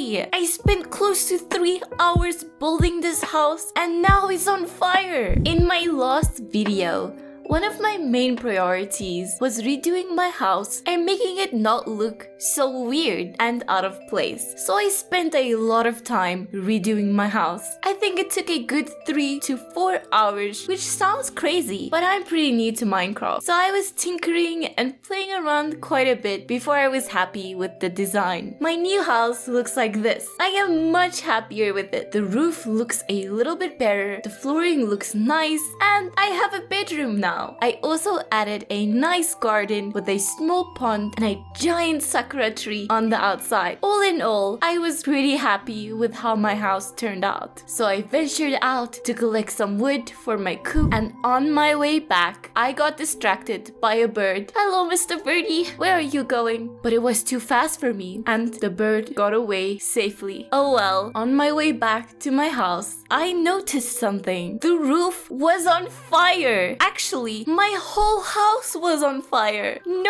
be? I spent close to 3 hours building this house and now it's on fire. In my last video, one of my main priorities was redoing my house and making it not look so weird and out of place. So I spent a lot of time redoing my house. I think it took a good 3 to 4 hours, which sounds crazy, but I'm pretty new to Minecraft. So I was tinkering and playing around quite a bit before I was happy with the design. My new house looks like this. I am much happier with it. The roof looks a little bit better, the flooring looks nice, and I have a bedroom now. I also added a nice garden with a small pond and a giant sakura tree on the outside. All in all, I was pretty happy with how my house turned out. So I ventured out to collect some wood for my coop, and on my way back, I got distracted by a bird. Hello, Mr. Birdie, where are you going? But it was too fast for me, and the bird got away safely. Oh well, on my way back to my house, I noticed something. The roof was on fire. Actually, my whole house was on fire. No.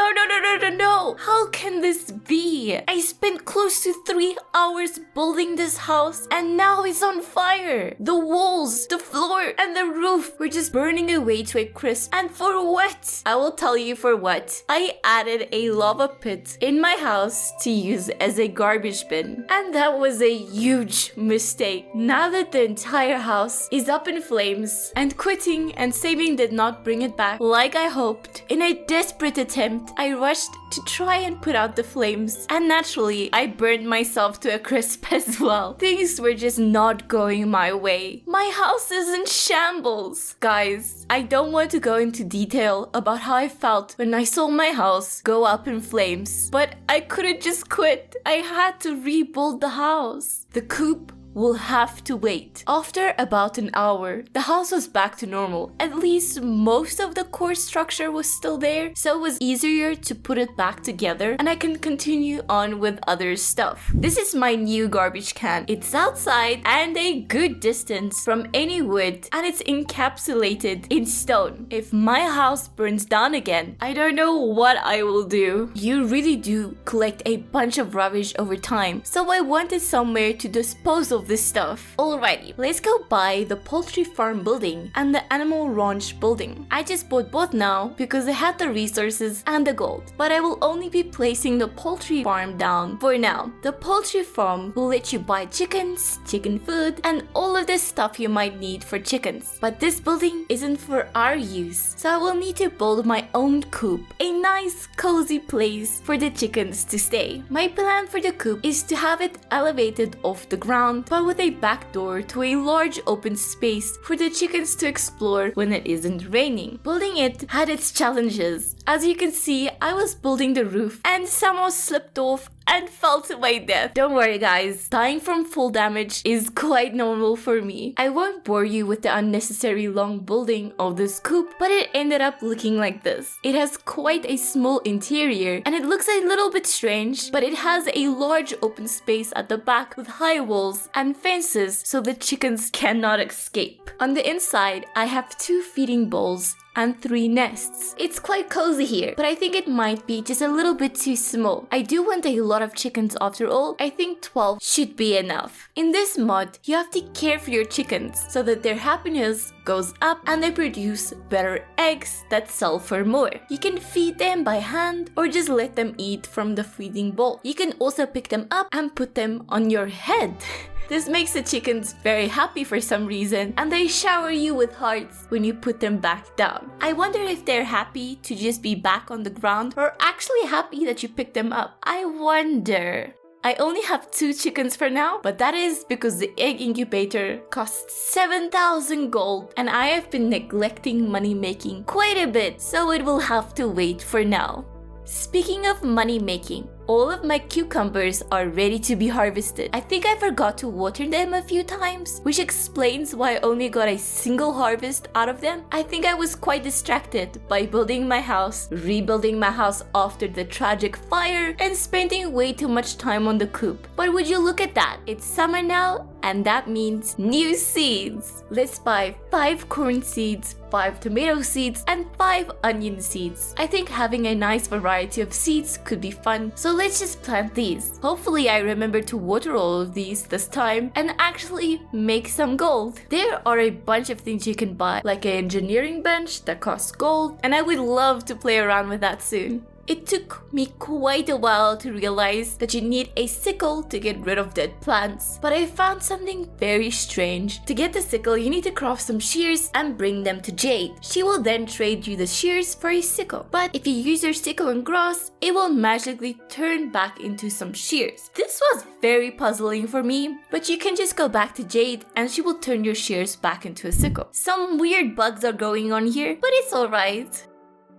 How can this be? I spent close to 3 hours building this house and now it's on fire. The walls, the floor, and the roof were just burning away to a crisp. And for what? I will tell you for what. I added a lava pit in my house to use as a garbage bin. And that was a huge mistake. Now that the entire house is up in flames and quitting and saving did not bring it back like I hoped. In a desperate attempt, I rushed to try and put out the flames, and naturally, I burned myself to a crisp as well. Things were just not going my way. My house is in shambles. Guys, I don't want to go into detail about how I felt when I saw my house go up in flames, but I couldn't just quit. I had to rebuild the house. The coop will have to wait. After about an hour, the house was back to normal. At least most of the core structure was still there, so it was easier to put it back together and I can continue on with other stuff. This is my new garbage can. It's outside and a good distance from any wood, and it's encapsulated in stone. If my house burns down again, I don't know what I will do. You really do collect a bunch of rubbish over time, so I wanted somewhere to dispose of this stuff. Alrighty, let's go buy the poultry farm building and the animal ranch building. I just bought both now because I had the resources and the gold, but I will only be placing the poultry farm down for now. The poultry farm will let you buy chickens, chicken food, and all of the stuff you might need for chickens. But this building isn't for our use, so I will need to build my own coop, a nice cozy place for the chickens to stay. My plan for the coop is to have it elevated off the ground, but with a back door to a large open space for the chickens to explore when it isn't raining. Building it had its challenges. As you can see, I was building the roof and somehow slipped off and fell to my death. Don't worry guys, dying from full damage is quite normal for me. I won't bore you with the unnecessary long building of this coop, but it ended up looking like this. It has quite a small interior and it looks a little bit strange, but it has a large open space at the back with high walls and fences so the chickens cannot escape. On the inside, I have 2 feeding bowls and 3 nests. It's quite cozy here, but I think it might be just a little bit too small. I do want a lot of chickens after all. I think 12 should be enough. In this mod, you have to care for your chickens so that their happiness goes up and they produce better eggs that sell for more. You can feed them by hand or just let them eat from the feeding bowl. You can also pick them up and put them on your head. This makes the chickens very happy for some reason, and they shower you with hearts when you put them back down. I wonder if they're happy to just be back on the ground or actually happy that you picked them up. I wonder. I only have 2 chickens for now, but that is because the egg incubator costs 7,000 gold and I have been neglecting money making quite a bit, so it will have to wait for now. Speaking of money making, all of my cucumbers are ready to be harvested. I think I forgot to water them a few times, which explains why I only got a single harvest out of them. I think I was quite distracted by building my house, rebuilding my house after the tragic fire, and spending way too much time on the coop. But would you look at that? It's summer now and that means new seeds. Let's buy 5 corn seeds, 5 tomato seeds, and 5 onion seeds. I think having a nice variety of seeds could be fun, so let's just plant these. Hopefully I remember to water all of these this time and actually make some gold. There are a bunch of things you can buy, like an engineering bench that costs gold, and I would love to play around with that soon. It took me quite a while to realize that you need a sickle to get rid of dead plants, but I found something very strange. To get the sickle, you need to craft some shears and bring them to Jade. She will then trade you the shears for a sickle, but if you use your sickle on grass, it will magically turn back into some shears. This was very puzzling for me, but you can just go back to Jade and she will turn your shears back into a sickle. Some weird bugs are going on here, but it's alright.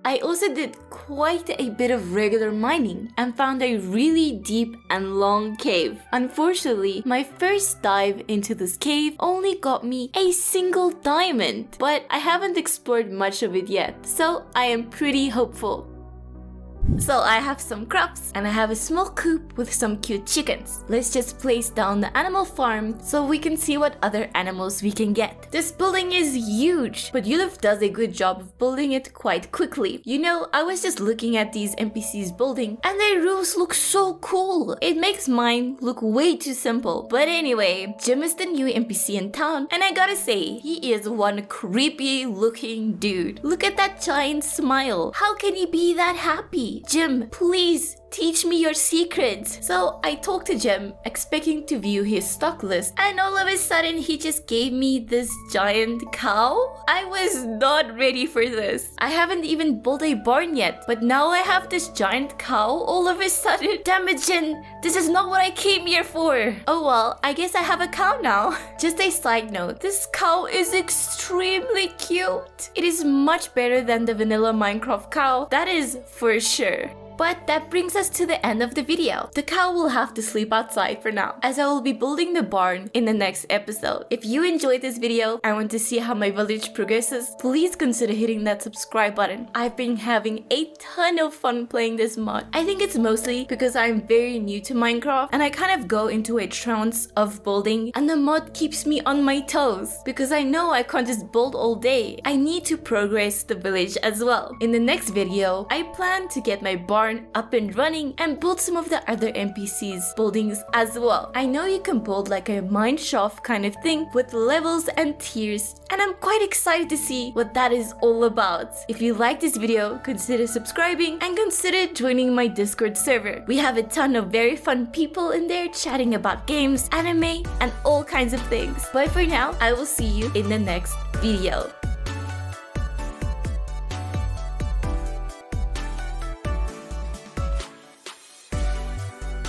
I also did quite a bit of regular mining and found a really deep and long cave. Unfortunately, my first dive into this cave only got me a single diamond, but I haven't explored much of it yet, so I am pretty hopeful. So I have some crops and I have a small coop with some cute chickens. Let's just place down the animal farm so we can see what other animals we can get. This building is huge, but Yulif does a good job of building it quite quickly. You know, I was just looking at these NPCs building and their roofs look so cool. It makes mine look way too simple. But anyway, Jim is the new NPC in town and I gotta say, he is one creepy looking dude. Look at that giant smile. How can he be that happy? Jim, please teach me your secrets. So I talked to Jim, expecting to view his stock list, and all of a sudden he just gave me this giant cow. I was not ready for this. I haven't even built a barn yet, but now I have this giant cow all of a sudden. Damn it, Jin, this is not what I came here for. Oh well, I guess I have a cow now. Just a side note, this cow is extremely cute. It is much better than the vanilla Minecraft cow, that is for sure. But that brings us to the end of the video. The cow will have to sleep outside for now, as I will be building the barn in the next episode. If you enjoyed this video and want to see how my village progresses, please consider hitting that subscribe button. I've been having a ton of fun playing this mod. I think it's mostly because I'm very new to Minecraft and I kind of go into a trance of building, and the mod keeps me on my toes because I know I can't just build all day. I need to progress the village as well. In the next video, I plan to get my barn up and running and build some of the other NPCs buildings as well. I know you can build like a mine shaft kind of thing with levels and tiers, and I'm quite excited to see what that is all about. If you like this video, consider subscribing and consider joining my Discord server. We have a ton of very fun people in there chatting about games, anime, and all kinds of things. But for now, I will see you in the next video.